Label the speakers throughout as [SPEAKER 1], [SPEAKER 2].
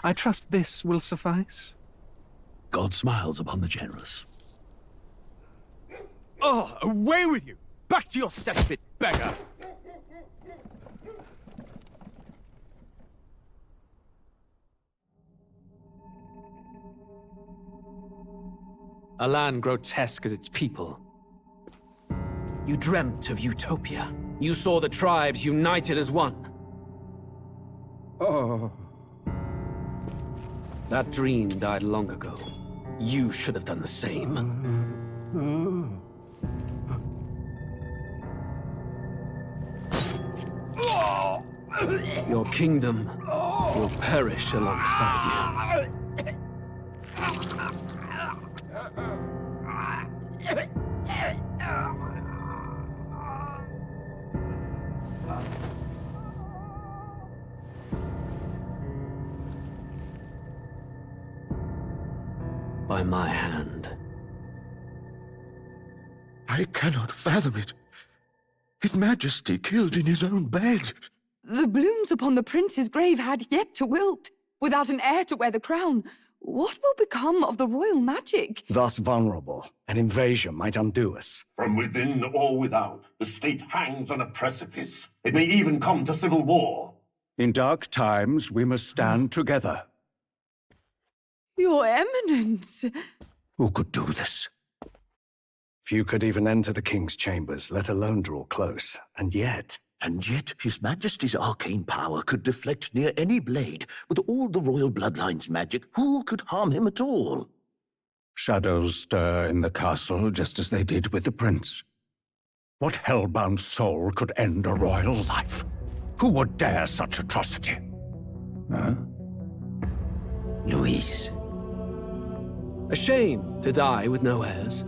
[SPEAKER 1] I trust this will suffice.
[SPEAKER 2] God smiles upon the generous.
[SPEAKER 3] Oh, away with you! Back to your cesspit, beggar! A land grotesque as its people. You dreamt of utopia. You saw the tribes united as one.
[SPEAKER 4] Oh.
[SPEAKER 3] That dream died long ago. You should have done the same. Your kingdom will perish alongside you. By my hand.
[SPEAKER 2] I cannot fathom it. His Majesty killed in his own bed.
[SPEAKER 5] The blooms upon the prince's grave had yet to wilt. Without an heir to wear the crown, what will become of the royal magic?
[SPEAKER 4] Thus vulnerable, an invasion might undo us.
[SPEAKER 6] From within or without, the state hangs on a precipice. It may even come to civil war.
[SPEAKER 4] In dark times, we must stand together.
[SPEAKER 5] Your Eminence!
[SPEAKER 4] Who could do this? Few could even enter the king's chambers, let alone draw close. And yet
[SPEAKER 2] His Majesty's arcane power could deflect near any blade. With all the royal bloodline's magic, who could harm him at all?
[SPEAKER 4] shadows stir in the castle just as they did with the prince. What hellbound soul could end a royal life? Who would dare such atrocity? Huh?
[SPEAKER 2] Luis.
[SPEAKER 3] A shame to die with no heirs.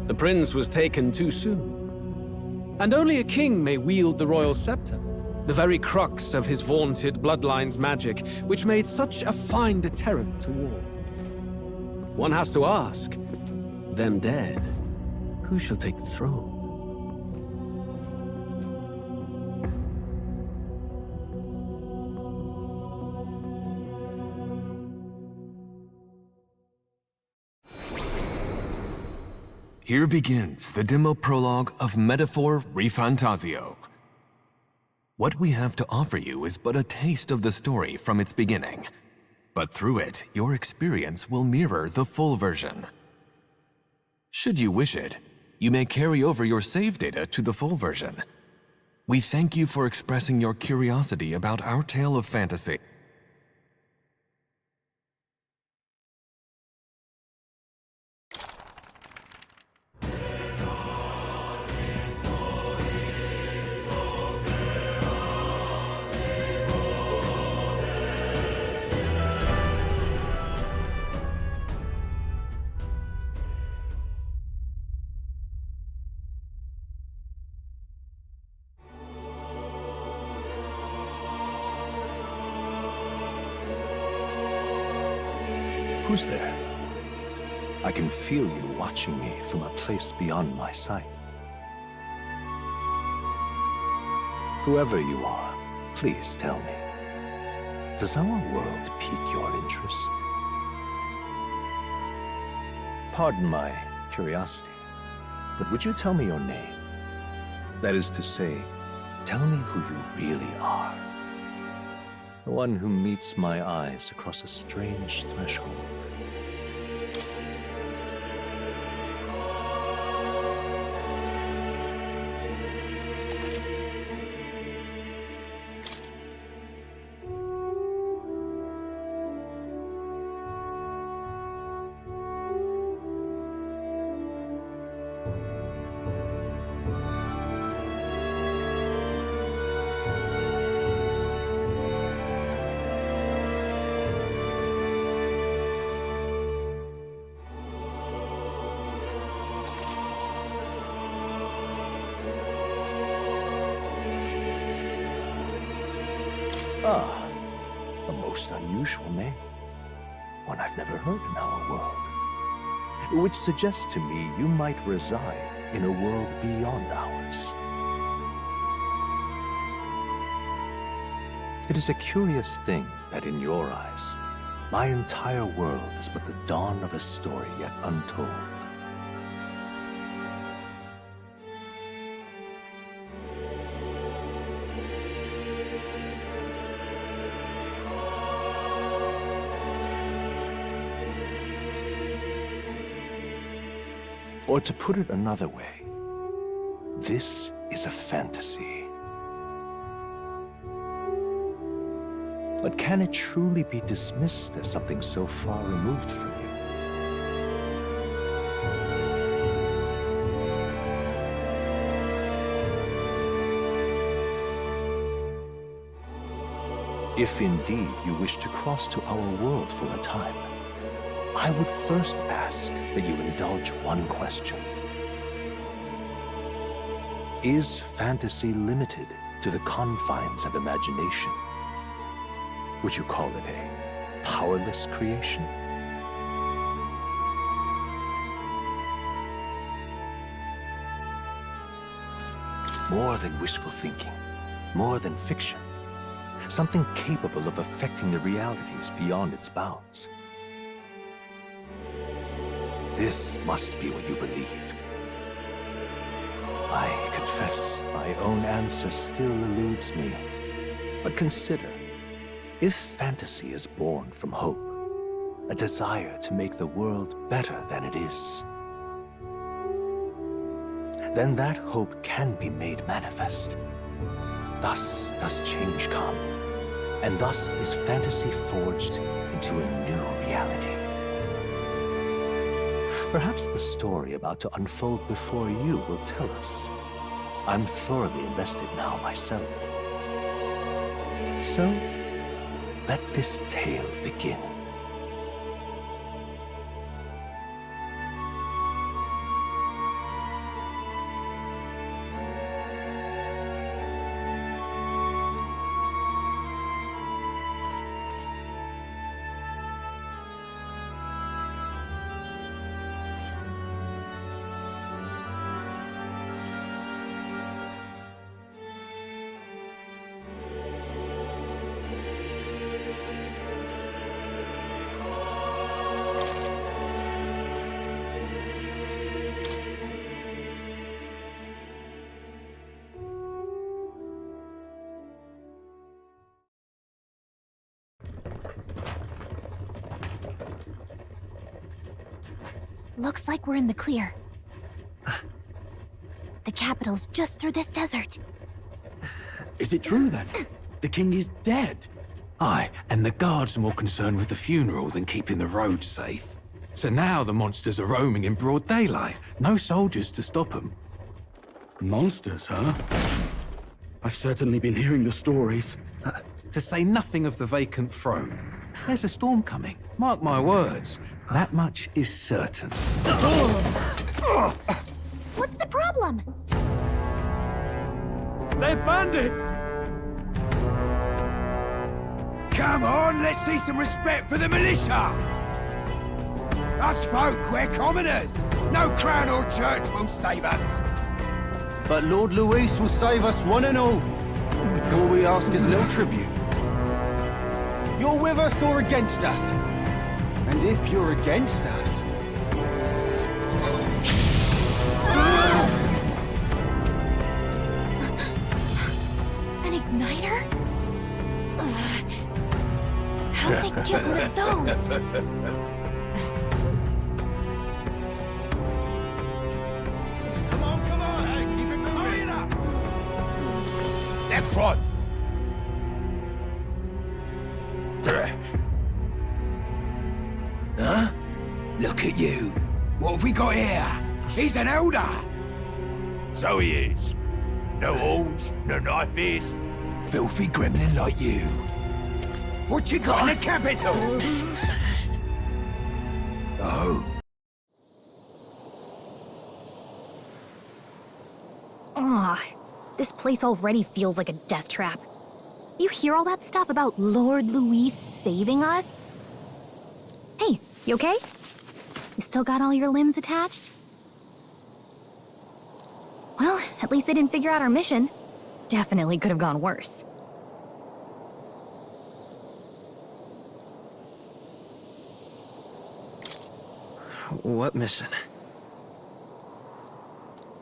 [SPEAKER 3] The prince was taken too soon. And only a king may wield the royal scepter, the very crux of his vaunted bloodline's magic, which made such a fine deterrent to war. One has to ask, them dead, who shall take the throne?
[SPEAKER 7] Here begins the demo prologue of Metaphor Re Fantazio. What we have to offer you is but a taste of the story from its beginning, but through it, your experience will mirror the full version. Should you wish it, you may carry over your save data to the full version. We thank you for expressing your curiosity about our tale of fantasy.
[SPEAKER 8] Who's there? I can feel you watching me from a place beyond my sight. Whoever you are, please tell me, does our world pique your interest? Pardon my curiosity, but would you tell me your name? That is to say, tell me who you really are. The one who meets my eyes across a strange threshold. Ah, a most unusual name. One I've never heard in our world. Which suggests to me you might reside in a world beyond ours. It is a curious thing that in your eyes, My entire world is but the dawn of a story yet untold. Or to put it another way, this is a fantasy. But can it truly be dismissed as something so far removed from you? If indeed you wish to cross to our world for a time, I would first ask that you indulge one question. Is fantasy limited to the confines of imagination? Would you call it a powerless creation? More than wishful thinking, more than fiction, something capable of affecting the realities beyond its bounds. This must be what you believe. I confess, my own answer still eludes me. But consider, if fantasy is born from hope, a desire to make the world better than it is, then that hope can be made manifest. Thus does change come, and thus is fantasy forged into a new reality. Perhaps the story about to unfold before you will tell us. I'm thoroughly invested now myself. So, let this tale begin.
[SPEAKER 9] Looks like we're in the clear. The capital's just through this desert.
[SPEAKER 10] Is it true then? The king is dead?
[SPEAKER 1] Aye, and the guards are more concerned with the funeral than keeping the roads safe. So now the monsters are roaming in broad daylight. No soldiers to stop them.
[SPEAKER 10] Monsters, huh? I've certainly been hearing the stories.
[SPEAKER 1] To say nothing of the vacant throne. There's a storm coming. Mark my words. That much is certain.
[SPEAKER 9] What's the problem?
[SPEAKER 10] They're bandits!
[SPEAKER 11] Come on, let's see some respect for the militia! Us folk, we're commoners. No crown or church will save us.
[SPEAKER 10] But Lord Luis will save us one and all. All we ask is a little tribute. You're with us or against us? And if you're against us...
[SPEAKER 9] An igniter? How'd they get one of those?
[SPEAKER 11] Come on, hey, keep it moving. Hurry it up! Next one! Huh? Look at you. What have we got here? He's an elder. So he is. No horns, no knife is. Filthy gremlin like you. What you got in the capital? Oh.
[SPEAKER 9] Ugh, this place already feels like a death trap. You hear all that stuff about Lord Luis saving us? Hey, you okay? You still got all your limbs attached? Well, at least they didn't figure out our mission. Definitely could have gone worse.
[SPEAKER 12] What mission?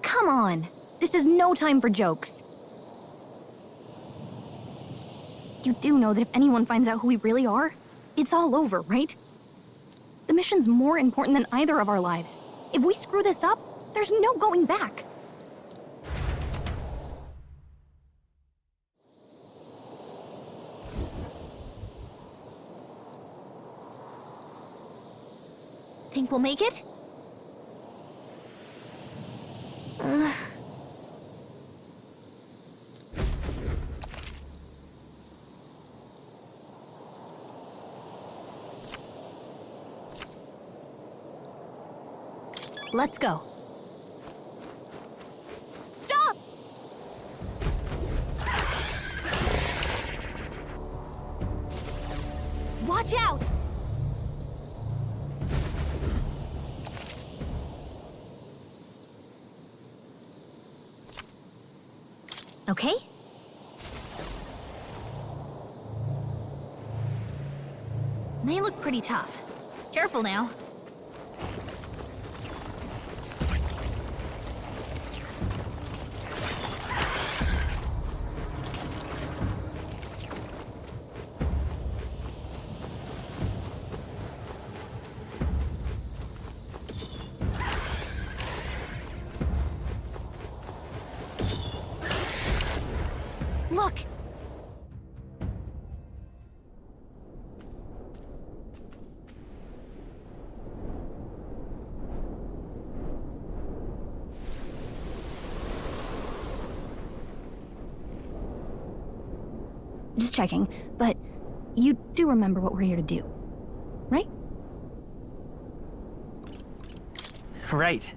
[SPEAKER 9] Come on! This is no time for jokes. You do know that if anyone finds out who we really are, it's all over, right? The mission's more important than either of our lives. If we screw this up, there's no going back. Think we'll make it? Let's go. Stop! Watch out! Okay? They look pretty tough. Careful now. Look! Just checking, but you do remember what we're here to do, right?
[SPEAKER 12] Right.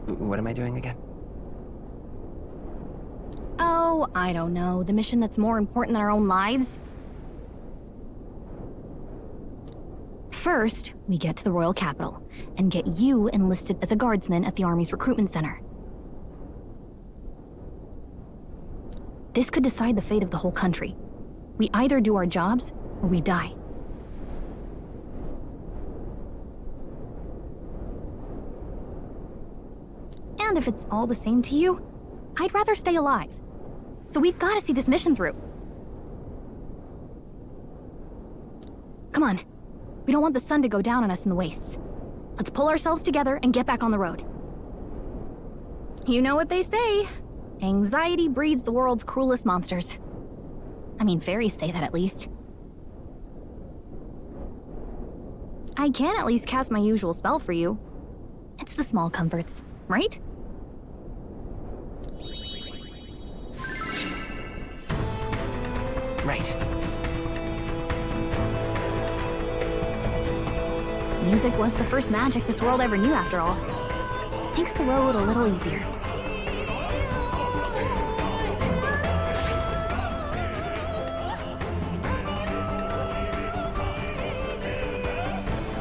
[SPEAKER 12] What am I doing again?
[SPEAKER 9] Oh, I don't know. The mission that's more important than our own lives? First, we get to the royal capital, and get you enlisted as a guardsman at the army's recruitment center. This could decide the fate of the whole country. We either do our jobs, or we die. And if it's all the same to you, I'd rather stay alive. So we've got to see this mission through. Come on. We don't want the sun to go down on us in the wastes. Let's pull ourselves together and get back on the road. You know what they say. Anxiety breeds the world's cruelest monsters. I mean, fairies say that at least. I can at least cast my usual spell for you. It's the small comforts, right?
[SPEAKER 12] Right.
[SPEAKER 9] Music was the first magic this world ever knew, after all. Makes the road a little easier.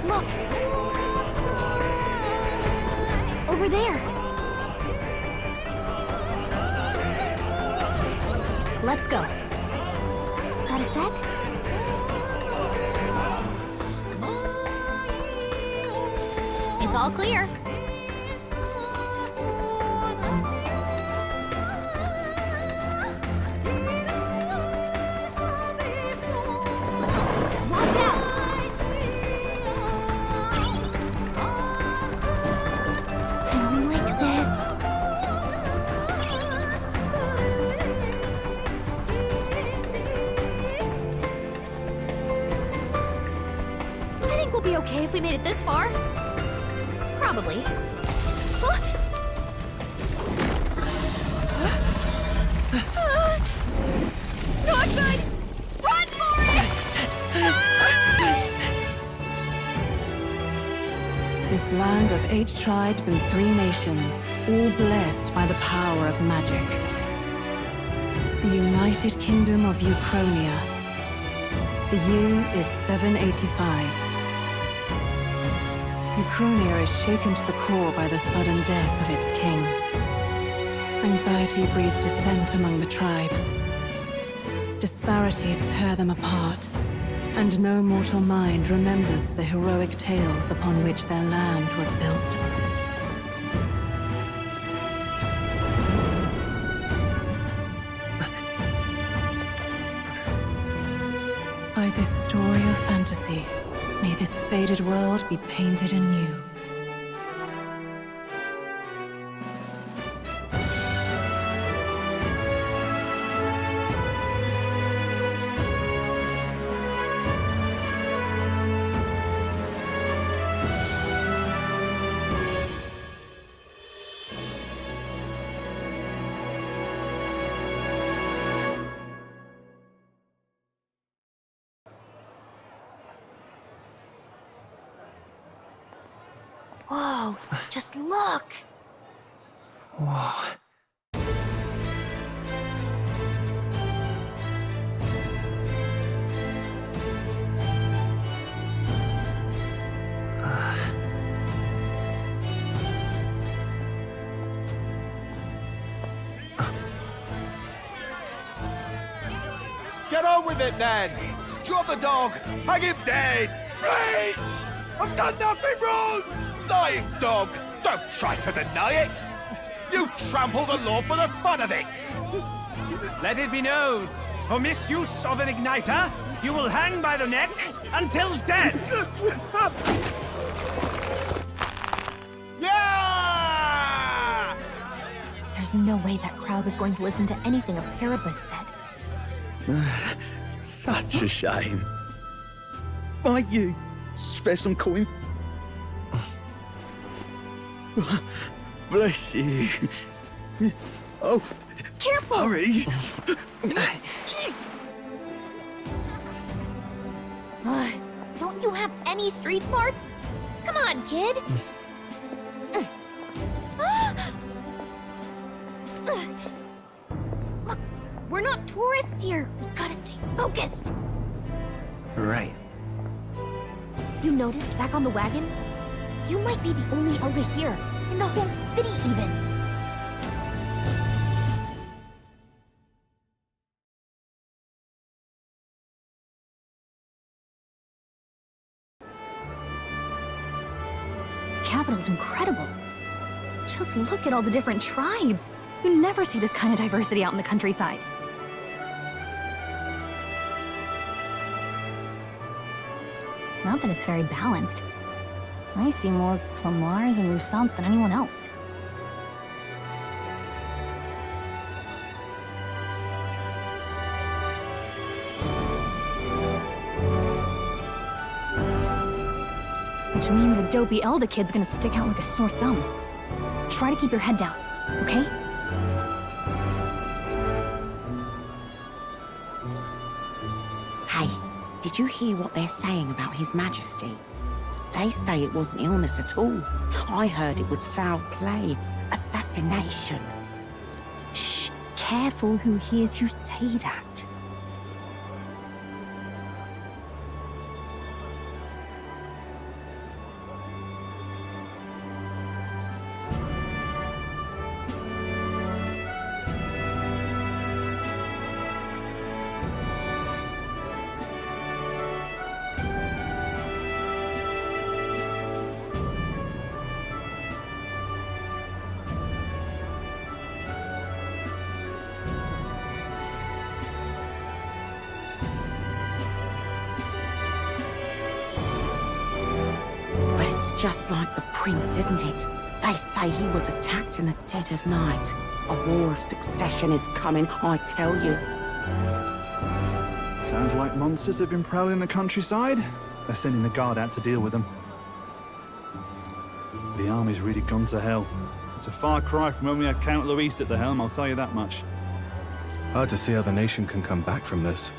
[SPEAKER 9] Look! Over there! Let's go. Got a sec? It's all clear. Watch out! I don't like this. I think we'll be okay if we made it this far. Probably. Not good! Run for it!
[SPEAKER 13] This land of 8 tribes and 3 nations, all blessed by the power of magic. The United Kingdom of Uchronia. The year is 785. Uchronia is shaken to the core by the sudden death of its king. Anxiety breeds dissent among the tribes. Disparities tear them apart, And no mortal mind remembers the heroic tales upon which their land was built. By this story of fantasy, may this faded world be painted anew.
[SPEAKER 9] Whoa, just look!
[SPEAKER 12] Whoa.
[SPEAKER 10] Get on with it, then! Drop the dog! Hang him dead! Please! I've done nothing wrong! Lying dog! Don't try to deny it! You trample the law for the fun of it!
[SPEAKER 14] Let it be known, for misuse of an igniter, you will hang by the neck until dead!
[SPEAKER 10] Yeah!
[SPEAKER 9] There's no way that crowd was going to listen to anything a Paribus said.
[SPEAKER 2] Such a shame. Might you spare some coin? Bless you. Oh,
[SPEAKER 9] careful!
[SPEAKER 2] Hurry!
[SPEAKER 9] Don't you have any street smarts? Come on, kid! Look, we're not tourists here. We gotta stay focused.
[SPEAKER 12] Right.
[SPEAKER 9] You noticed back on the wagon? You might be the only elder here, in the whole city even. Capital's incredible. Just look at all the different tribes. You never see this kind of diversity out in the countryside. Not that it's very balanced. I see more Clamars and Roussants than anyone else. Which means a dopey elder kid's gonna stick out like a sore thumb. Try to keep your head down, okay?
[SPEAKER 15] Hey, did you hear what they're saying about His Majesty? They say it wasn't illness at all. I heard it was foul play, assassination.
[SPEAKER 9] Shh, careful who hears you say that.
[SPEAKER 15] It's just like the prince, isn't it? They say he was attacked in the dead of night. A war of succession is coming, I tell you.
[SPEAKER 16] Sounds like monsters have been prowling the countryside. They're sending the guard out to deal with them. The army's really gone to hell. It's a far cry from when we had Count Luis at the helm, I'll tell you that much.
[SPEAKER 7] Hard to see how the nation can come back from this.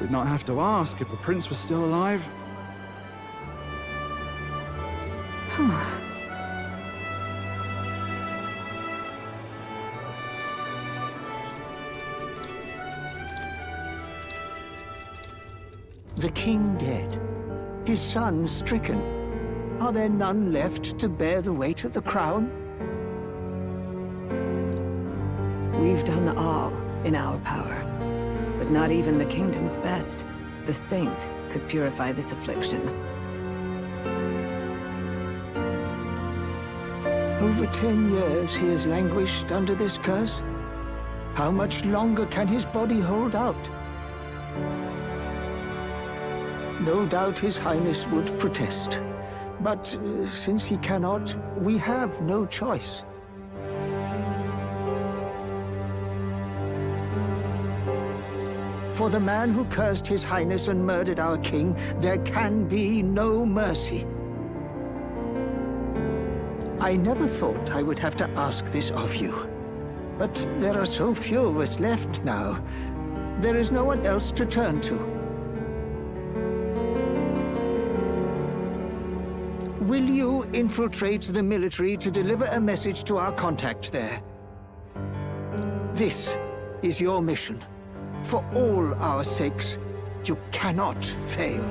[SPEAKER 16] We'd not have to ask if the prince was still alive.
[SPEAKER 2] The king dead, his son stricken. Are there none left to bear the weight of the crown?
[SPEAKER 13] We've done all in our power, but not even the kingdom's best, the saint, could purify this affliction.
[SPEAKER 17] Over 10 years he has languished under this curse. How much longer can his body hold out? No doubt His Highness would protest. But since he cannot, we have no choice. For the man who cursed His Highness and murdered our king, there can be no mercy. I never thought I would have to ask this of you. But there are so few of us left now. There is no one else to turn to. Will you infiltrate the military to deliver a message to our contact there? This is your mission. For all our sakes, you cannot fail.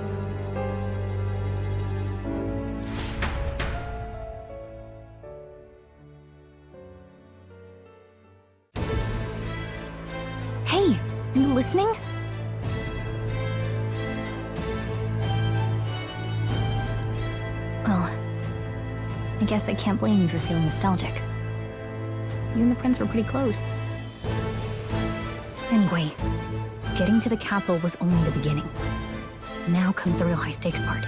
[SPEAKER 9] Hey, are you listening? Well, I guess I can't blame you for feeling nostalgic. You and the prince were pretty close. Anyway, getting to the capital was only the beginning. Now comes the real high-stakes part.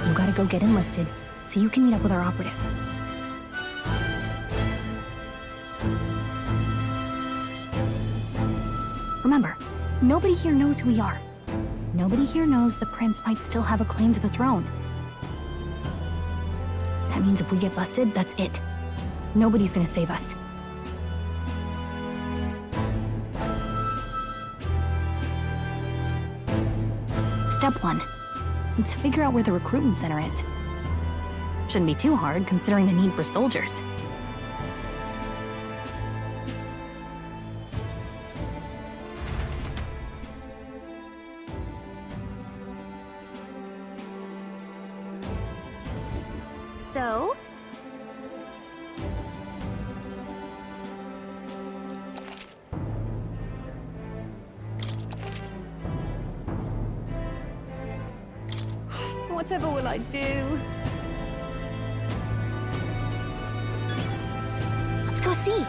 [SPEAKER 9] You gotta go get enlisted, so you can meet up with our operative. Remember, nobody here knows who we are. Nobody here knows the prince might still have a claim to the throne. That means if we get busted, that's it. Nobody's gonna save us. Step 1. Let's figure out where the recruitment center is. Shouldn't be too hard, considering the need for soldiers.
[SPEAKER 18] So?
[SPEAKER 5] Whatever will I do?
[SPEAKER 9] Let's go see.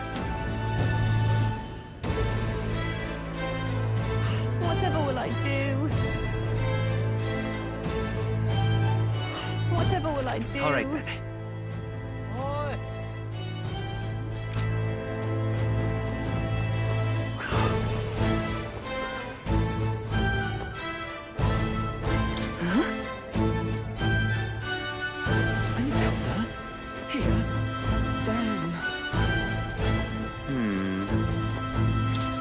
[SPEAKER 5] Whatever will I do? Whatever will I do?
[SPEAKER 12] All right, then.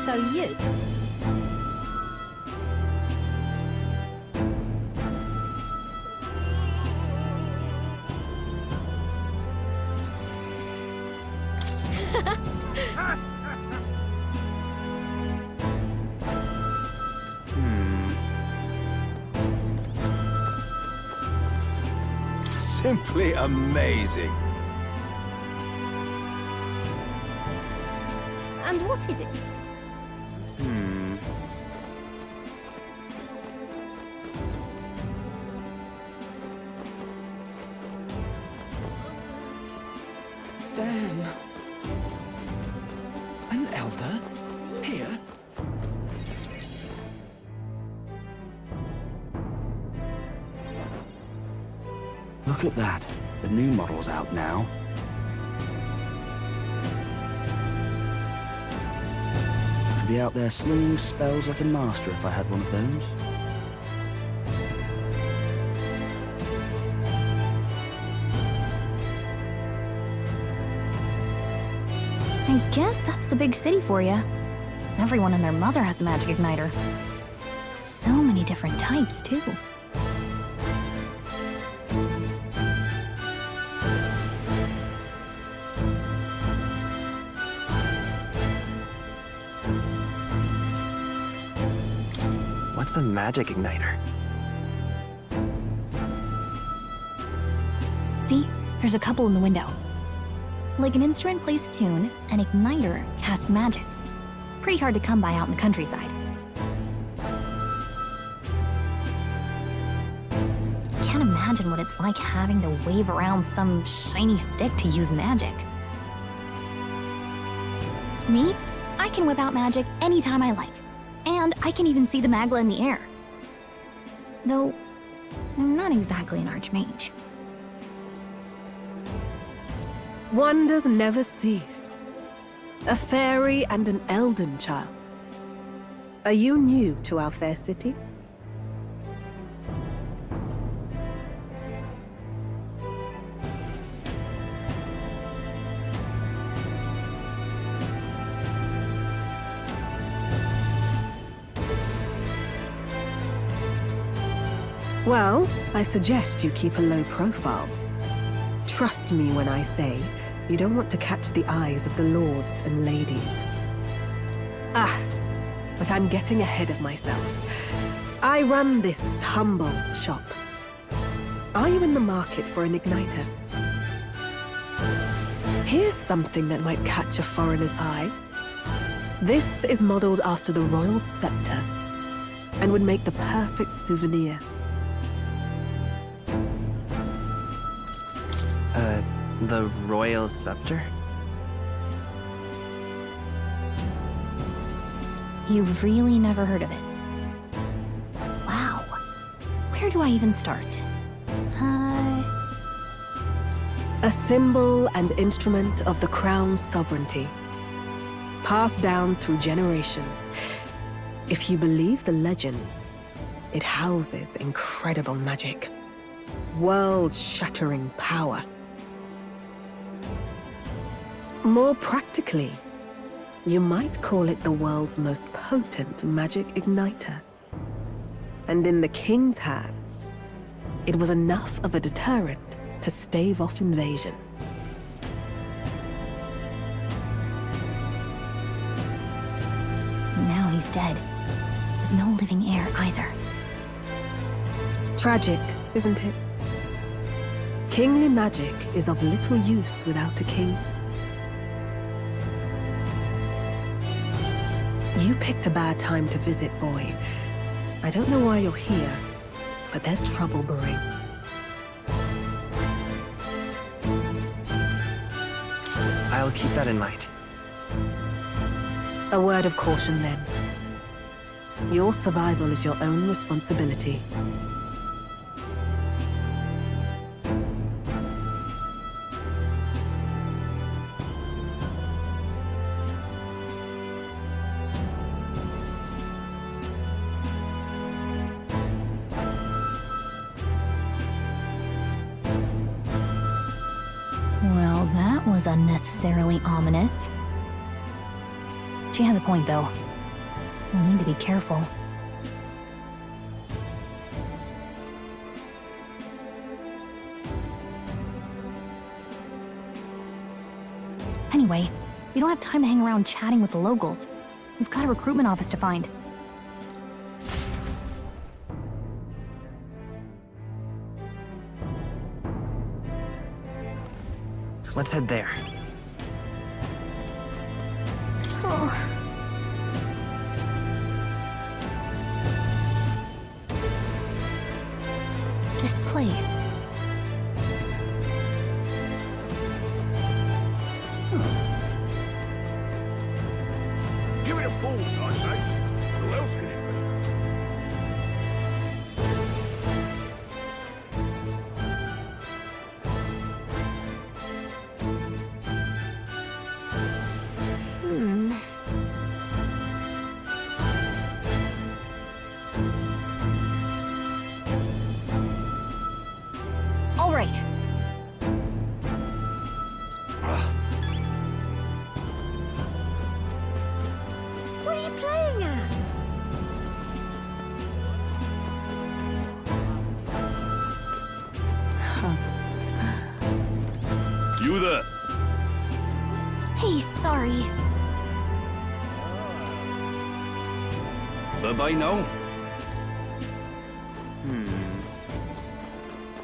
[SPEAKER 18] So you?
[SPEAKER 10] Simply amazing.
[SPEAKER 18] And what is it?
[SPEAKER 12] Damn. An elder? Here? Look at that. The new model's out now. I'd be out there slinging spells like a master if I had one of those.
[SPEAKER 9] I guess that's the big city for you. Everyone and their mother has a magic igniter. So many different types, too.
[SPEAKER 12] What's a magic igniter?
[SPEAKER 9] See? There's a couple in the window. Like an instrument plays a tune, an igniter casts magic. Pretty hard to come by out in the countryside. Can't imagine what it's like having to wave around some shiny stick to use magic. Me? I can whip out magic anytime I like. And I can even see the magla in the air. Though, I'm not exactly an archmage.
[SPEAKER 19] Wonders never cease. A fairy and an elden child. Are you new to our fair city? Well, I suggest you keep a low profile. Trust me when I say you don't want to catch the eyes of the lords and ladies. But I'm getting ahead of myself. I run this humble shop. Are you in the market for an igniter? Here's something that might catch a foreigner's eye. This is modeled after the royal scepter and would make the perfect souvenir.
[SPEAKER 20] The royal scepter?
[SPEAKER 9] You've really never heard of it. Wow. Where do I even start?
[SPEAKER 19] A symbol and instrument of the crown's sovereignty. Passed down through generations. If you believe the legends, it houses incredible magic. World-shattering power. More practically, you might call it the world's most potent magic igniter. And in the king's hands, it was enough of a deterrent to stave off invasion.
[SPEAKER 9] Now he's dead, with no living heir either.
[SPEAKER 19] Tragic, isn't it? Kingly magic is of little use without a king. You picked a bad time to visit, boy. I don't know why you're here, but there's trouble brewing.
[SPEAKER 20] I'll keep that in mind.
[SPEAKER 19] A word of caution, then. Your survival is your own responsibility.
[SPEAKER 9] Well, that was unnecessarily ominous. She has a point, though. We'll need to be careful. Anyway, we don't have time to hang around chatting with the locals. We've got a recruitment office to find.
[SPEAKER 20] Let's head there.
[SPEAKER 9] Oh. This place.
[SPEAKER 11] Give it a fool, I say. Who else could it be?
[SPEAKER 9] All right.
[SPEAKER 18] What are you playing at?
[SPEAKER 11] You there?
[SPEAKER 9] Hey, sorry.
[SPEAKER 11] By now?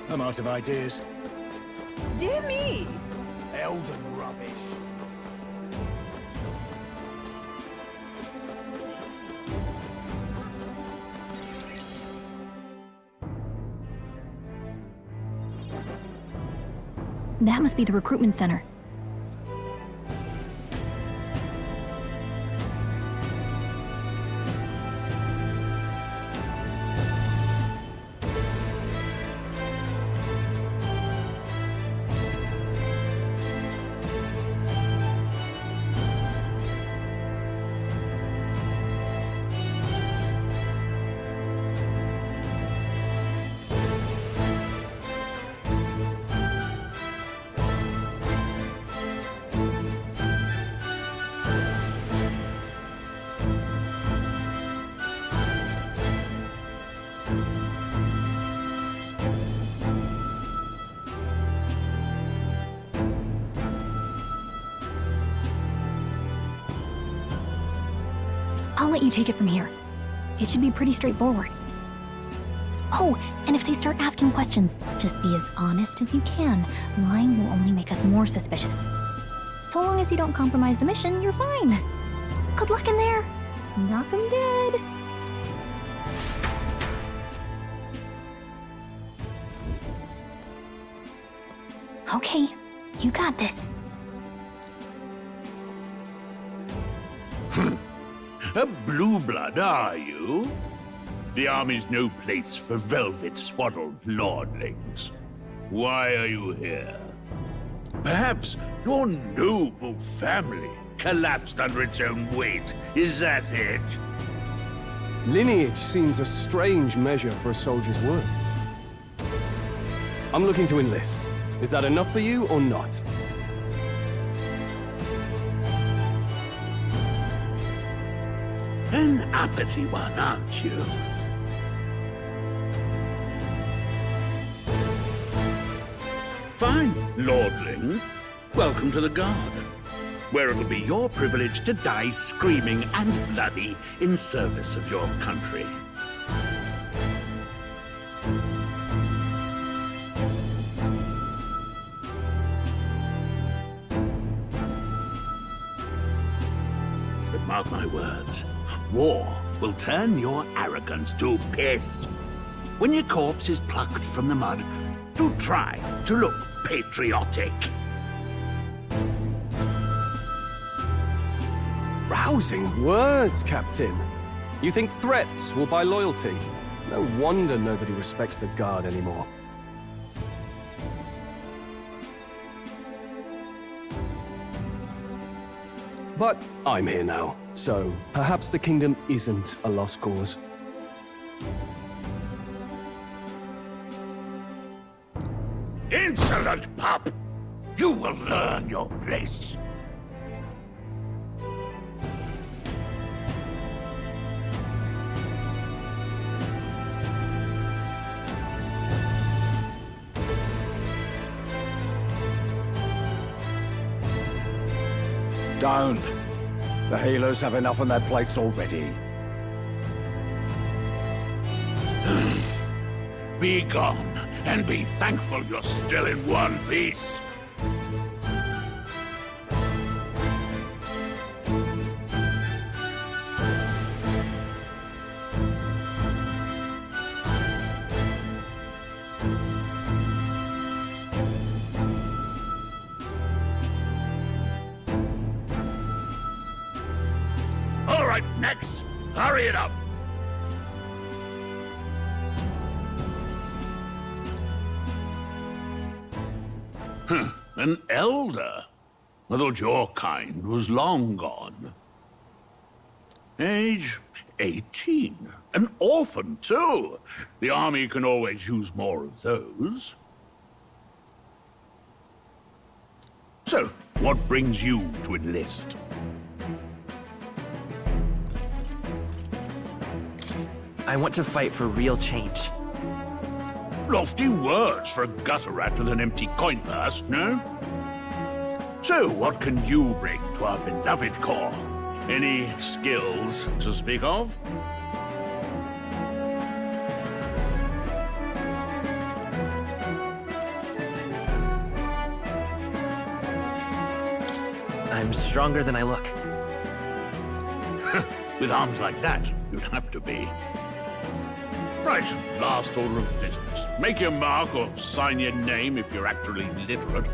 [SPEAKER 14] I'm out of ideas.
[SPEAKER 5] Dear me!
[SPEAKER 11] Elden rubbish.
[SPEAKER 9] That must be the recruitment center. I'll let you take it from here. It should be pretty straightforward. Oh, and if they start asking questions, just be as honest as you can. Lying will only make us more suspicious. So long as you don't compromise the mission, you're fine. Good luck in there. Knock 'em dead. Okay, you got this.
[SPEAKER 6] A blue blood, are you? The army's no place for velvet-swaddled lordlings. Why are you here? Perhaps your noble family collapsed under its own weight. Is that it?
[SPEAKER 3] Lineage seems a strange measure for a soldier's worth. I'm looking to enlist. Is that enough for you or not?
[SPEAKER 6] An uppity one, aren't you? Fine, lordling. Welcome to the Guard, where it'll be your privilege to die screaming and bloody in service of your country. But mark my words, war will turn your arrogance to piss. When your corpse is plucked from the mud, do try to look patriotic.
[SPEAKER 3] Rousing words, Captain. You think threats will buy loyalty? No wonder nobody respects the Guard anymore. But I'm here now, so perhaps the kingdom isn't a lost cause.
[SPEAKER 6] Insolent pup! You will learn your place.
[SPEAKER 4] Don't. The healers have enough on their plates already.
[SPEAKER 6] Be gone, and be thankful you're still in one piece. All right, next. Hurry it up. An elder? I thought your kind was long gone. Age 18. An orphan, too. The army can always use more of those. So, what brings you to enlist?
[SPEAKER 20] I want to fight for real change.
[SPEAKER 6] Lofty words for a gutter rat with an empty coin purse, no? So, what can you bring to our beloved corps? Any skills to speak of?
[SPEAKER 20] I'm stronger than I look.
[SPEAKER 6] With arms like that, you'd have to be. Right, last order of business. Make your mark or sign your name if you're actually literate.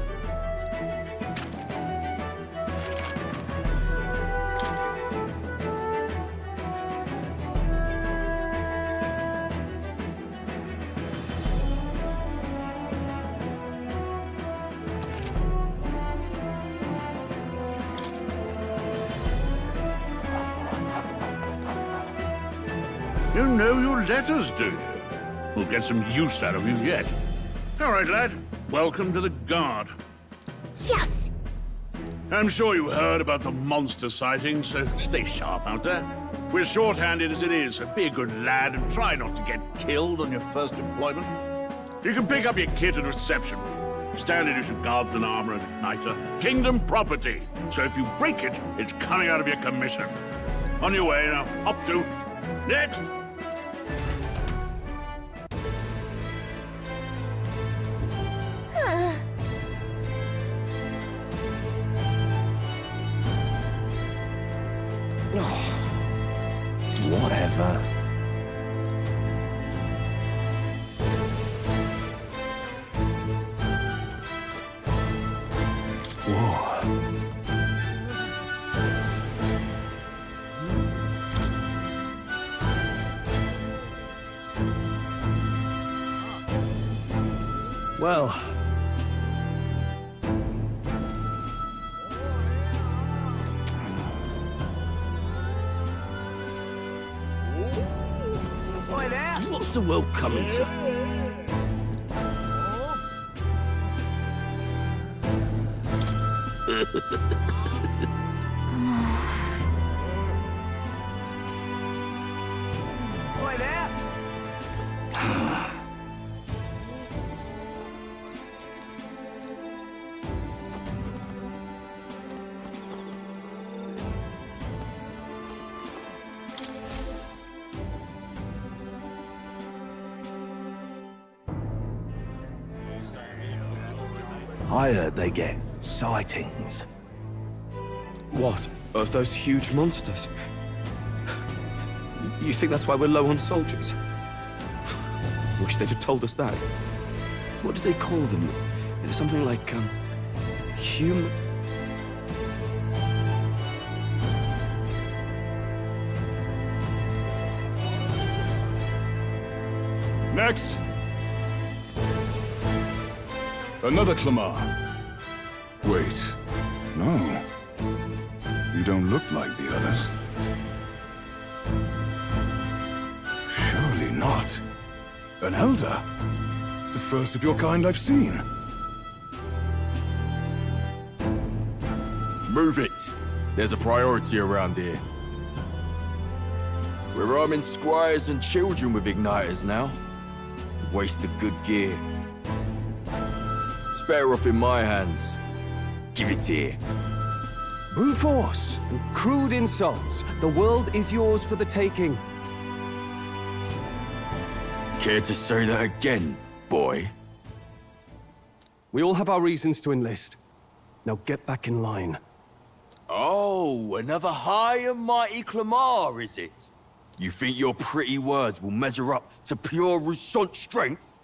[SPEAKER 6] You know your letters, do you? We'll get some use out of you yet. All right, lad. Welcome to the Guard.
[SPEAKER 9] Yes!
[SPEAKER 6] I'm sure you heard about the monster sightings, so stay sharp out there. We're short-handed as it is, so be a good lad and try not to get killed on your first employment. You can pick up your kit at reception. Standard issue guardsman armor and igniter. Kingdom property. So if you break it, it's coming out of your commission. On your way now. Up to. Next!
[SPEAKER 8] Whatever.
[SPEAKER 3] Well...
[SPEAKER 2] What's the world coming to?
[SPEAKER 14] Boy there!
[SPEAKER 11] I heard they get sightings.
[SPEAKER 10] What? Of those huge monsters? You think that's why we're low on soldiers? Wish they'd have told us that. What do they call them? Something like, human...
[SPEAKER 16] Next! Another Clamar. Wait, no. You don't look like the others. Surely not. An elder? It's the first of your kind I've seen.
[SPEAKER 21] Move it. There's a priority around here. We're arming squires and children with igniters now. Wasted good gear. It's better off in my hands. Give it here.
[SPEAKER 10] Brute force and crude insults. The world is yours for the taking.
[SPEAKER 21] Care to say that again, boy?
[SPEAKER 10] We all have our reasons to enlist. Now get back in line.
[SPEAKER 21] Oh, another high and mighty Clamar, is it? You think your pretty words will measure up to pure Roussant strength?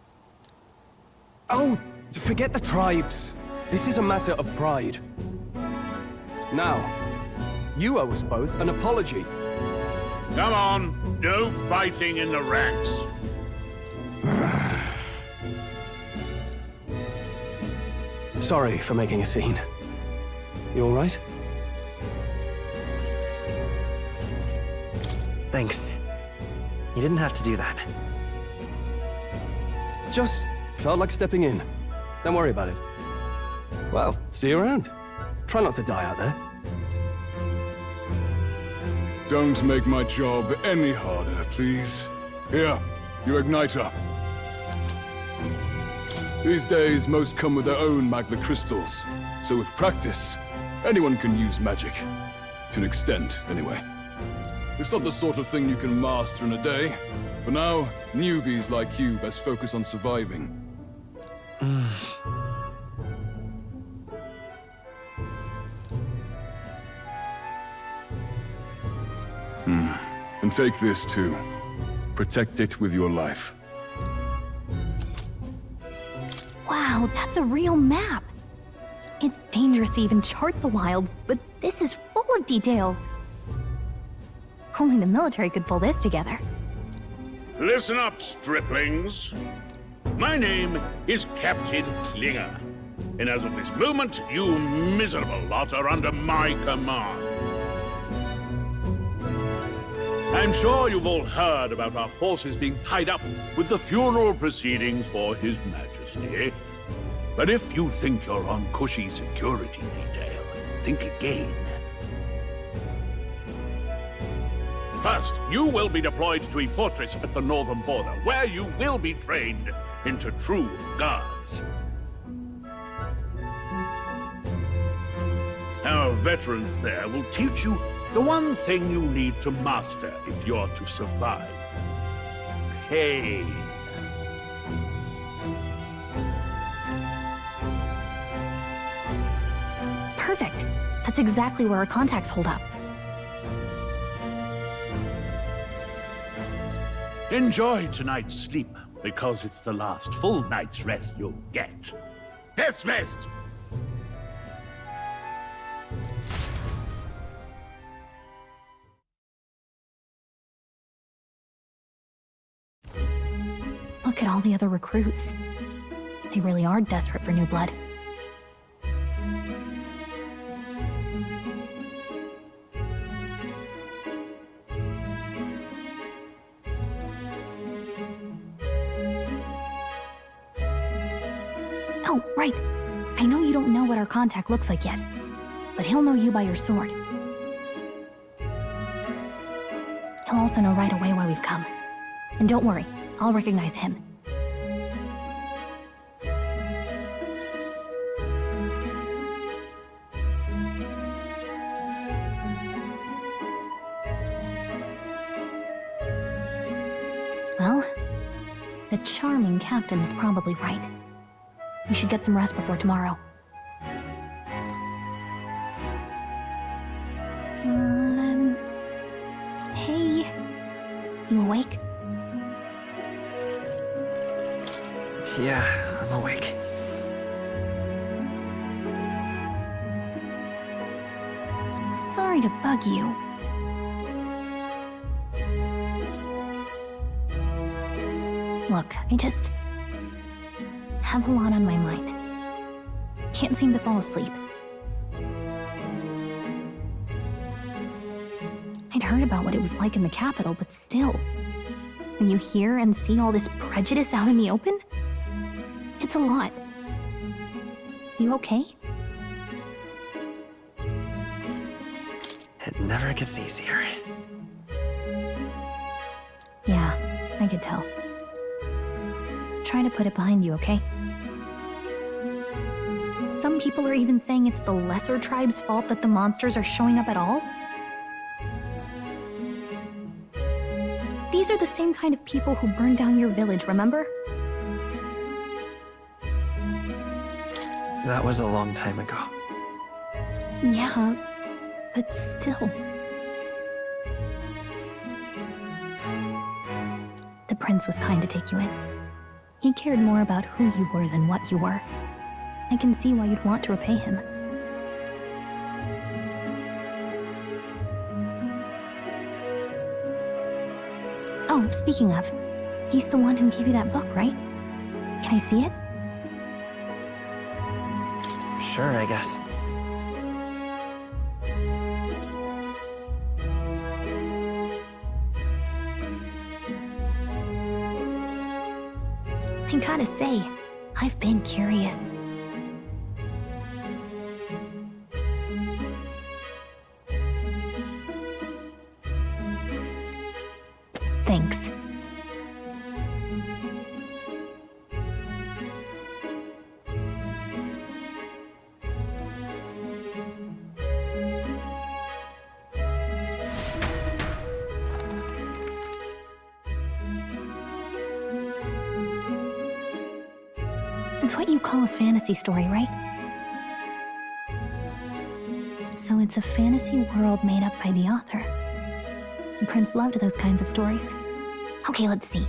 [SPEAKER 10] Oh, forget the tribes. This is a matter of pride. Now, you owe us both an apology.
[SPEAKER 6] Come on, no fighting in the ranks.
[SPEAKER 10] Sorry for making a scene. You all right?
[SPEAKER 20] Thanks. You didn't have to do that.
[SPEAKER 10] Just felt like stepping in. Don't worry about it. Well, see you around. Try not to die out there.
[SPEAKER 16] Don't make my job any harder, please. Here, your igniter. These days, most come with their own magna crystals. So with practice, anyone can use magic. To an extent, anyway. It's not the sort of thing you can master in a day. For now, newbies like you best focus on surviving. And take this too. Protect it with your life.
[SPEAKER 9] Wow, that's a real map. It's dangerous to even chart the wilds, but this is full of details. Only the military could pull this together.
[SPEAKER 6] Listen up, striplings. My name is Captain Klinger, and as of this moment, you miserable lot are under my command. I'm sure you've all heard about our forces being tied up with the funeral proceedings for His Majesty. But if you think you're on cushy security detail, think again. First, you will be deployed to a fortress at the northern border, where you will be trained into true guards. Our veterans there will teach you the one thing you need to master if you're to survive. Pain.
[SPEAKER 9] Perfect. That's exactly where our contacts hold up.
[SPEAKER 6] Enjoy tonight's sleep, because it's the last full night's rest you'll get. Dismissed!
[SPEAKER 9] Look at all the other recruits. They really are desperate for new blood. Oh, right. I know you don't know what our contact looks like yet, but he'll know you by your sword. He'll also know right away why we've come. And don't worry, I'll recognize him. Well, the charming captain is probably right. We should get some rest before tomorrow. Hey. You awake?
[SPEAKER 20] Yeah, I'm awake.
[SPEAKER 9] Sorry to bug you. Look, I just have a lot on my mind. Can't seem to fall asleep. I'd heard about what it was like in the capital, but still, when you hear and see all this prejudice out in the open, it's a lot. You okay?
[SPEAKER 20] It never gets easier.
[SPEAKER 9] Yeah, I could tell. Try to put it behind you, okay? Some people are even saying it's the lesser tribe's fault that the monsters are showing up at all. These are the same kind of people who burned down your village, remember?
[SPEAKER 20] That was a long time ago.
[SPEAKER 9] Yeah, but still. The prince was kind to take you in. He cared more about who you were than what you were. I can see why you'd want to repay him. Oh, speaking of, he's the one who gave you that book, right? Can I see it?
[SPEAKER 20] Sure, I guess.
[SPEAKER 9] I gotta say, I've been curious. Thanks. It's what you call a fantasy story, right? So it's a fantasy world made up by the author. The prince loved those kinds of stories. Okay, let's see.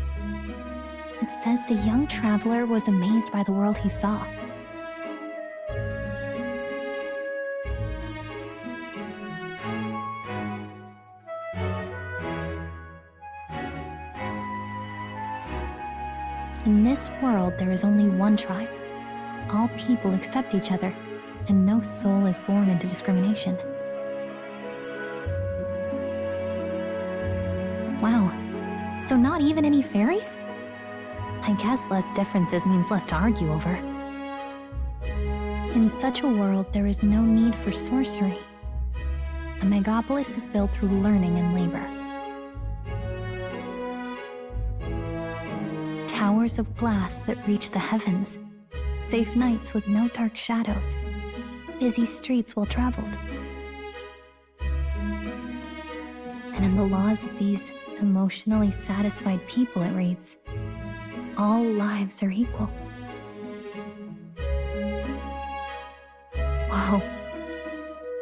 [SPEAKER 9] It says the young traveler was amazed by the world he saw. In this world, there is only one tribe. All people accept each other, and no soul is born into discrimination. So not even any fairies? I guess less differences means less to argue over. In such a world, there is no need for sorcery. A megapolis is built through learning and labor. Towers of glass that reach the heavens. Safe nights with no dark shadows. Busy streets well traveled. And in the laws of these emotionally satisfied people, it reads, all lives are equal. Whoa.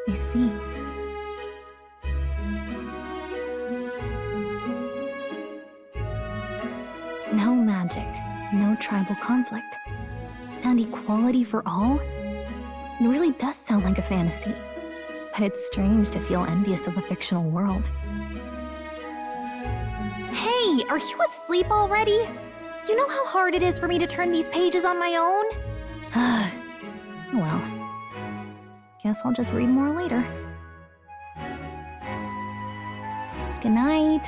[SPEAKER 9] I see. No magic, no tribal conflict, and equality for all? It really does sound like a fantasy, but it's strange to feel envious of a fictional world. Hey, are you asleep already? You know how hard it is for me to turn these pages on my own? Well, guess I'll just read more later. Good night.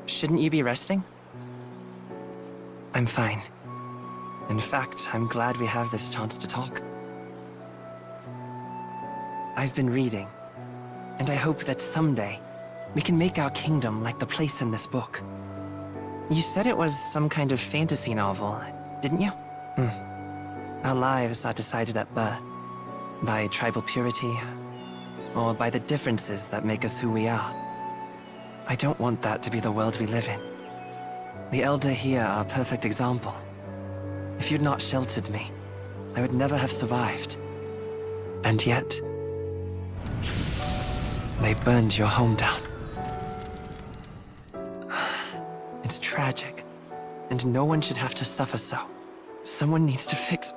[SPEAKER 20] Shouldn't you be resting? I'm fine. In fact, I'm glad we have this chance to talk. I've been reading, and I hope that someday we can make our kingdom like the place in this book. You said it was some kind of fantasy novel, didn't you? Our lives are decided at birth, by tribal purity, or by the differences that make us who we are. I don't want that to be the world we live in. The Elder here are a perfect example. If you'd not sheltered me, I would never have survived. And yet, they burned your home down. It's tragic, and no one should have to suffer so. Someone needs to fix...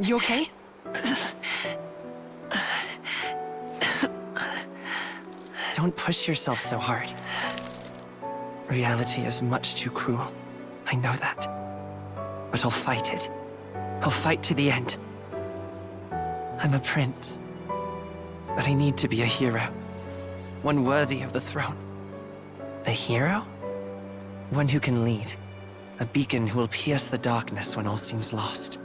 [SPEAKER 20] You okay? Don't push yourself so hard. Reality is much too cruel. I know that. But I'll fight it. I'll fight to the end. I'm a prince. But I need to be a hero. One worthy of the throne. A hero? One who can lead. A beacon who will pierce the darkness when all seems lost.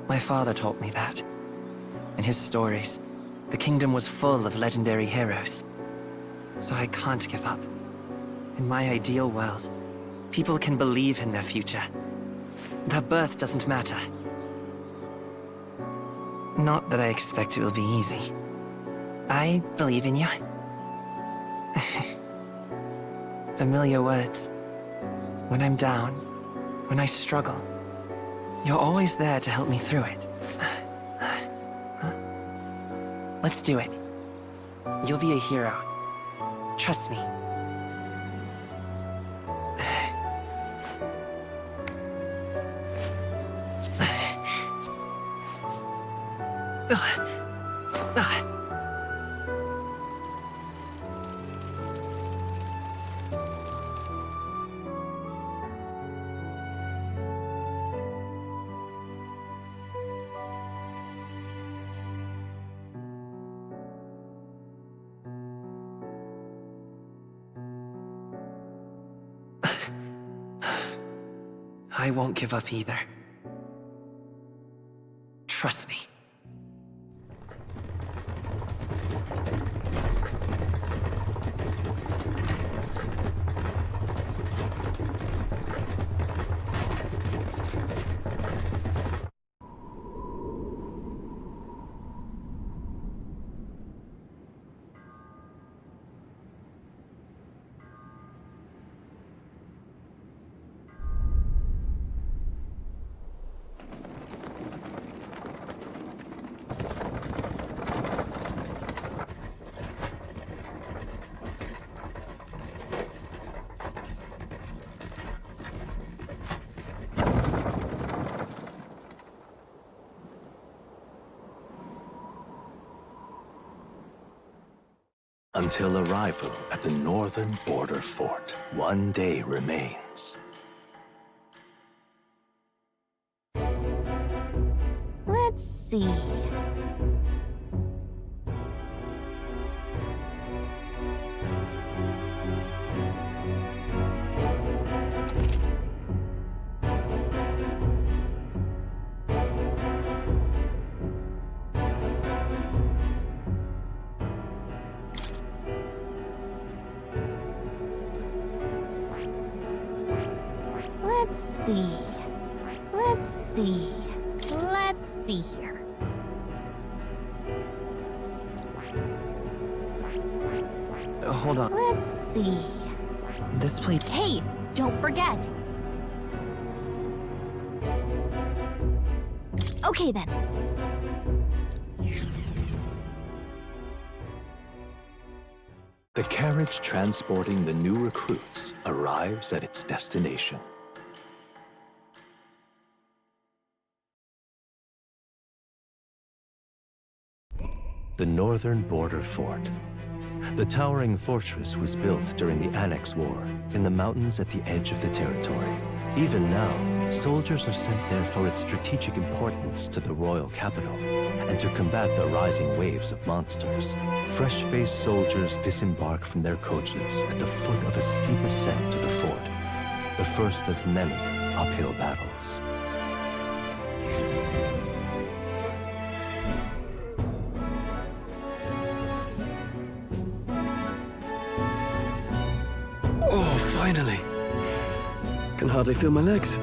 [SPEAKER 20] My father taught me that. In his stories, the kingdom was full of legendary heroes. So I can't give up. In my ideal world, people can believe in their future. Their birth doesn't matter. Not that I expect it will be easy. I believe in you. Familiar words. When I'm down, when I struggle, you're always there to help me through it. Let's do it. You'll be a hero. Trust me. I won't give up either. Trust me.
[SPEAKER 8] Until arrival at the northern border fort, one day remains.
[SPEAKER 9] Let's see. Let's see. Let's see. Let's see here.
[SPEAKER 20] Hold on.
[SPEAKER 9] Let's see.
[SPEAKER 20] This place...
[SPEAKER 9] Hey, don't forget. Okay then.
[SPEAKER 8] The carriage transporting the new recruits arrives at its destination. The northern border fort. The towering fortress was built during the Annex War in the mountains at the edge of the territory. Even now, soldiers are sent there for its strategic importance to the royal capital and to combat the rising waves of monsters. Fresh-faced soldiers disembark from their coaches at the foot of a steep ascent to the fort, the first of many uphill battles.
[SPEAKER 20] Oh, finally. Can hardly feel my legs.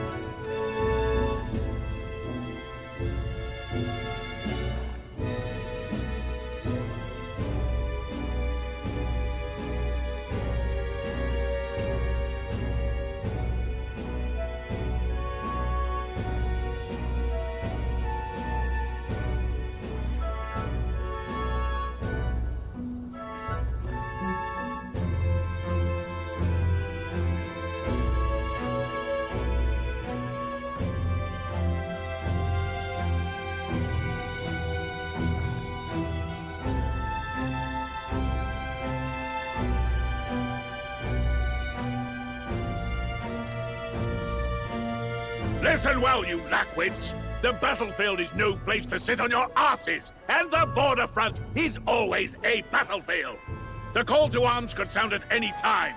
[SPEAKER 6] Listen well, you lackwits. The battlefield is no place to sit on your asses, and the border front is always a battlefield. The call to arms could sound at any time.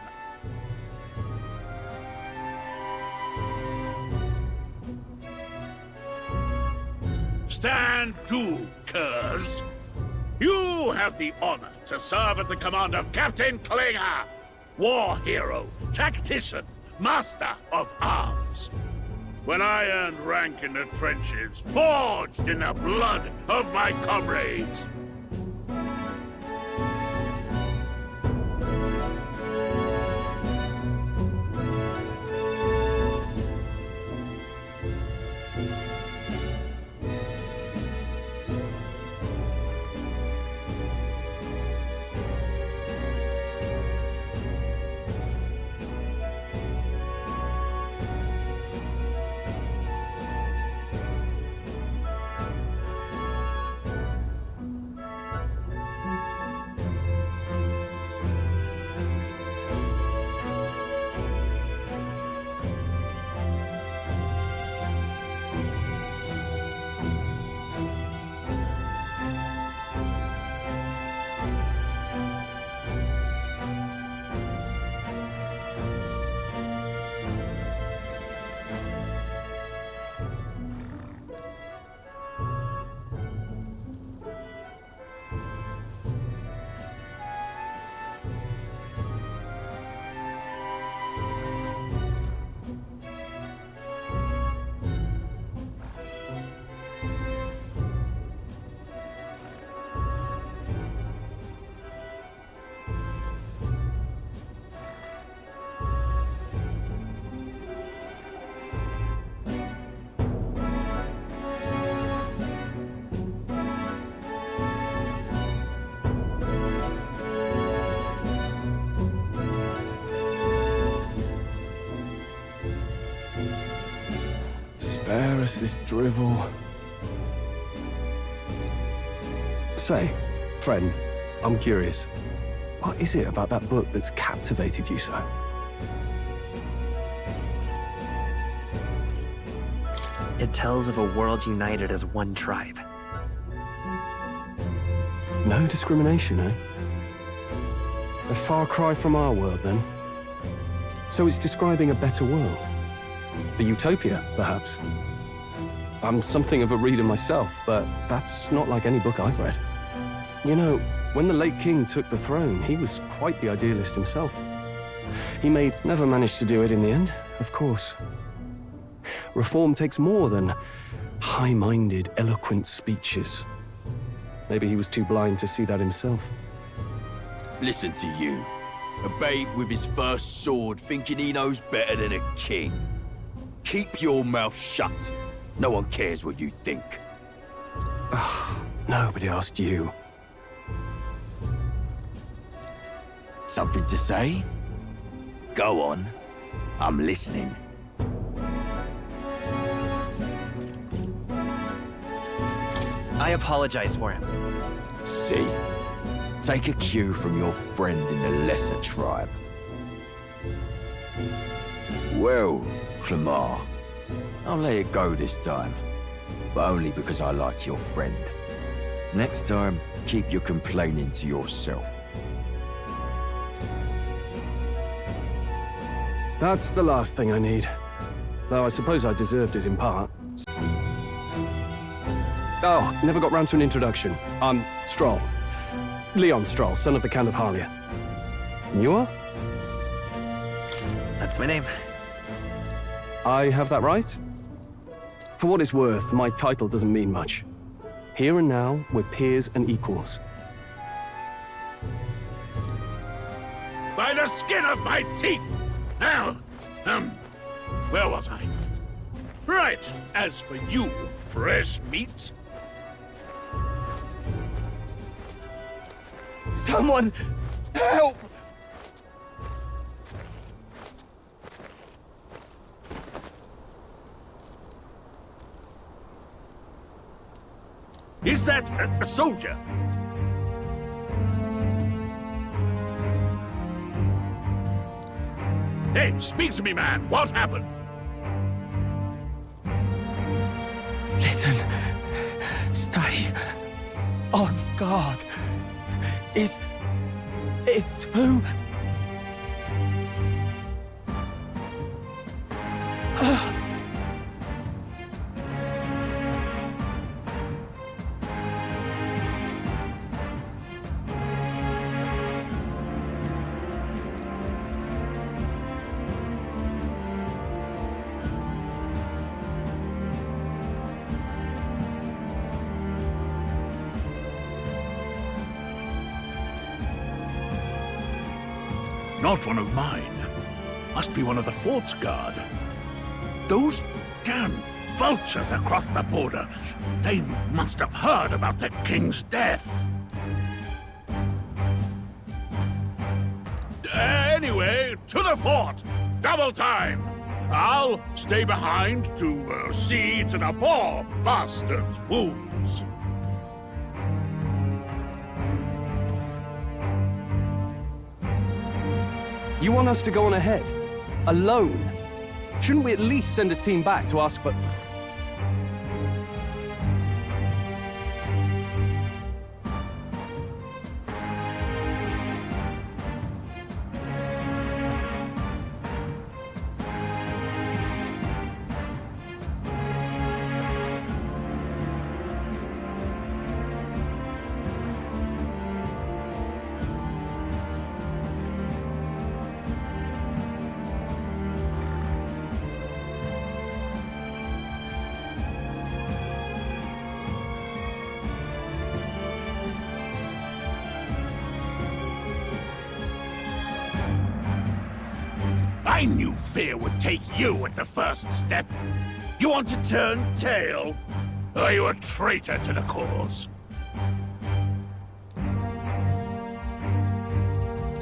[SPEAKER 6] Stand to, curs. You have the honor to serve at the command of Captain Klinger, war hero, tactician, master of arms. When I earned rank in the trenches, forged in the blood of my comrades.
[SPEAKER 20] Spare us this drivel. Say, friend, I'm curious.
[SPEAKER 1] What is it about that book that's captivated you so?
[SPEAKER 20] It tells of a world united as one tribe.
[SPEAKER 1] No discrimination, eh? A far cry from our world, then. So it's describing a better world. A utopia, perhaps. I'm something of a reader myself, but that's not like any book I've read. You know, when the late king took the throne, he was quite the idealist himself. He never managed to do it in the end, of course. Reform takes more than high-minded, eloquent speeches. Maybe he was too blind to see that himself.
[SPEAKER 21] Listen to you. A babe with his first sword thinking he knows better than a king. Keep your mouth shut. No one cares what you think.
[SPEAKER 1] Nobody asked you.
[SPEAKER 21] Something to say? Go on. I'm listening.
[SPEAKER 20] I apologize for him.
[SPEAKER 21] See? Take a cue from your friend in the lesser tribe. Well, Clemar, I'll let it go this time. But only because I like your friend. Next time, keep your complaining to yourself.
[SPEAKER 1] That's the last thing I need. Though I suppose I deserved it in part. Oh, never got round to an introduction. I'm Stroll. Leon Stroll, son of the Count of Harlia. And you are?
[SPEAKER 20] That's my name.
[SPEAKER 1] I have that right? For what it's worth, my title doesn't mean much. Here and now, we're peers and equals.
[SPEAKER 6] By the skin of my teeth! Now, where was I? Right, as for you, fresh meat.
[SPEAKER 21] Someone help!
[SPEAKER 6] Is that a soldier? Hey, speak to me, man. What happened?
[SPEAKER 11] Listen. Stay on guard. It's too...
[SPEAKER 6] Not one of mine. Must be one of the fort's guard. Those damn vultures across the border. They must have heard about the king's death. Anyway, to the fort. Double time. I'll stay behind to see to the poor bastard's wounds.
[SPEAKER 1] You want us to go on ahead? Alone? Shouldn't we at least send a team back to ask for...
[SPEAKER 6] I knew fear would take you at the first step. You want to turn tail? Are you a traitor to the cause?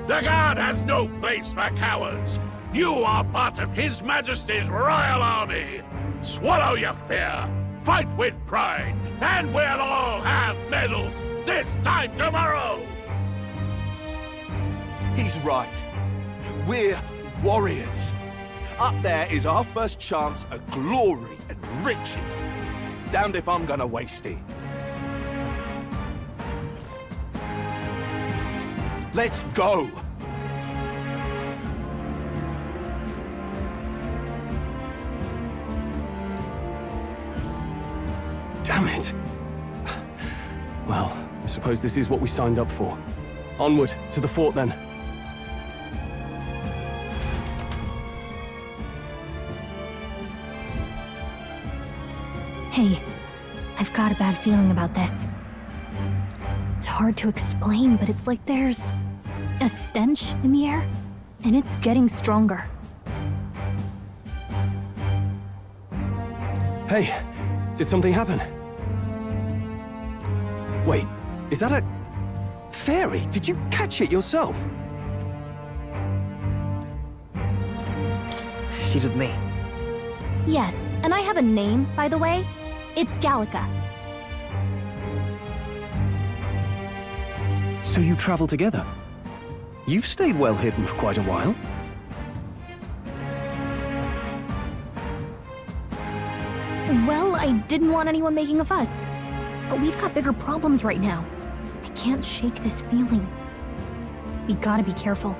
[SPEAKER 6] The guard has no place for cowards. You are part of His Majesty's royal army. Swallow your fear. Fight with pride. And we'll all have medals this time tomorrow.
[SPEAKER 15] He's right. We're warriors. Up there is our first chance at glory and riches. Damned if I'm gonna waste it. Let's go!
[SPEAKER 1] Damn it. Well, I suppose this is what we signed up for. Onward, to the fort then.
[SPEAKER 9] Hey, I've got a bad feeling about this. It's hard to explain, but it's like there's a stench in the air, and it's getting stronger.
[SPEAKER 1] Hey, did something happen? Wait, is that a fairy? Did you catch it yourself?
[SPEAKER 20] She's with me.
[SPEAKER 9] Yes, and I have a name, by the way. It's Gallica.
[SPEAKER 1] So you travel together? You've stayed well hidden for quite a while.
[SPEAKER 9] Well, I didn't want anyone making a fuss. But we've got bigger problems right now. I can't shake this feeling. We gotta be careful.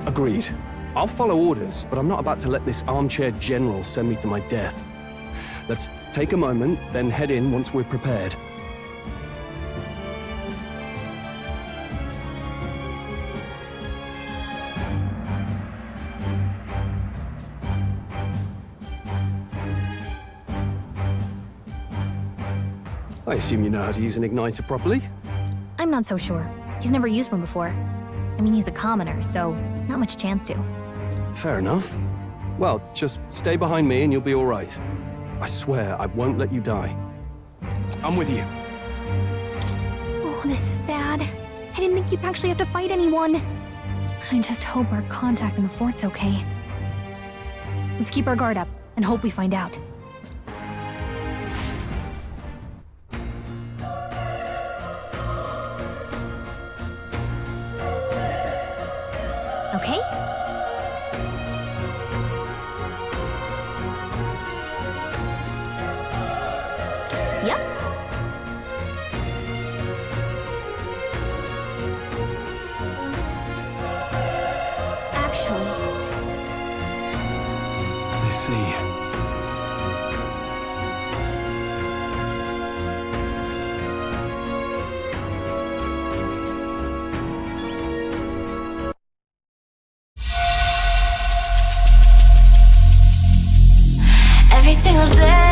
[SPEAKER 1] Agreed. I'll follow orders, but I'm not about to let this armchair general send me to my death. Let's take a moment, then head in once we're prepared. I assume you know how to use an igniter properly?
[SPEAKER 9] I'm not so sure. He's never used one before. I mean, he's a commoner, so not much chance to.
[SPEAKER 1] Fair enough. Well, just stay behind me and you'll be all right. I swear I won't let you die. I'm with you.
[SPEAKER 9] Oh, this is bad. I didn't think you'd actually have to fight anyone. I just hope our contact in the fort's okay. Let's keep our guard up and hope we find out. Okay? Yep. Actually...
[SPEAKER 1] I see.
[SPEAKER 22] Every single day